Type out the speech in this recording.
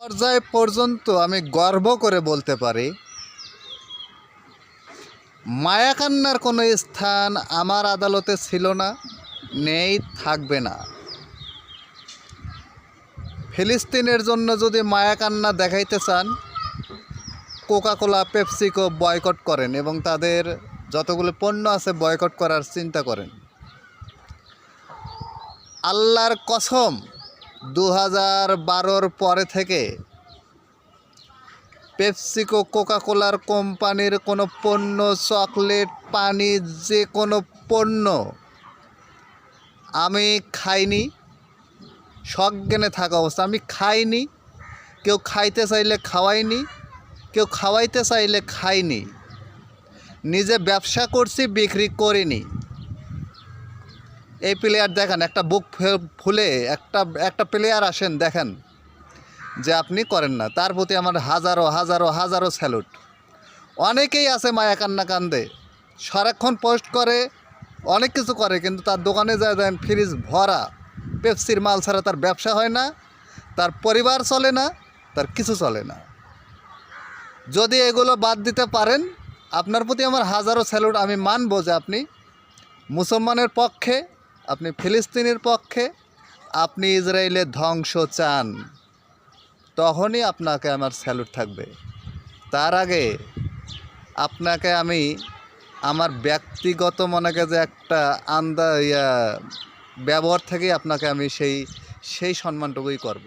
পর্যায় পর্যন্ত আমি গর্ব করে বলতে পারি, মায়াকান্নার কোনো স্থান আমার আদালতে ছিল না, নেই, থাকবে না। ফিলিস্তিনের জন্য যদি মায়াকান্না দেখাইতে চান, কোকাকোলা, পেপসিকো বয়কট করেন এবং তাদের যতগুলো পণ্য আছে বয়কট করার চিন্তা করেন। আল্লাহর কসম, 2012 পরে থেকে পেপসিকো, কোকাকোলার কোম্পানির কোনো পণ্য, চকলেট, পানি, যে কোনো পণ্য আমি খাইনি। সজ্ঞানে থাকা অবস্থা আমি খাইনি। কেউ খাইতে চাইলে খাওয়াইনি, কেউ খাওয়াইতে চাইলে খাইনি। নিজে ব্যবসা করছি, বিক্রি করিনি। এই প্লেয়ার দেখেন, একটা বুক ফুলে একটা প্লেয়ার আসেন দেখেন যে আপনি করেন না। তার প্রতি আমার হাজারো হাজারো হাজারো স্যালুট। অনেকেই আছে মায়াকান্না কান্দে, সারাক্ষণ পোস্ট করে, অনেক কিছু করে, কিন্তু তার দোকানে যায় দেন ফ্রিজ ভরা পেপসির মাল ছাড়া তার ব্যবসা হয় না, তার পরিবার চলে না, তার কিছু চলে না। যদি এগুলো বাদ দিতে পারেন, আপনার প্রতি আমার হাজারো স্যালুট। আমি মানব যে আপনি মুসলমানের পক্ষে, আপনি ফিলিস্তিনের পক্ষে, আপনি ইসরায়েলের ধ্বংস চান, তখনই আপনাকে আমার স্যালুট থাকবে। তার আগে আপনাকে আমি আমার ব্যক্তিগত মনে যে একটা ব্যবহার থেকেই আপনাকে আমি সেই সম্মানটুকুই করব।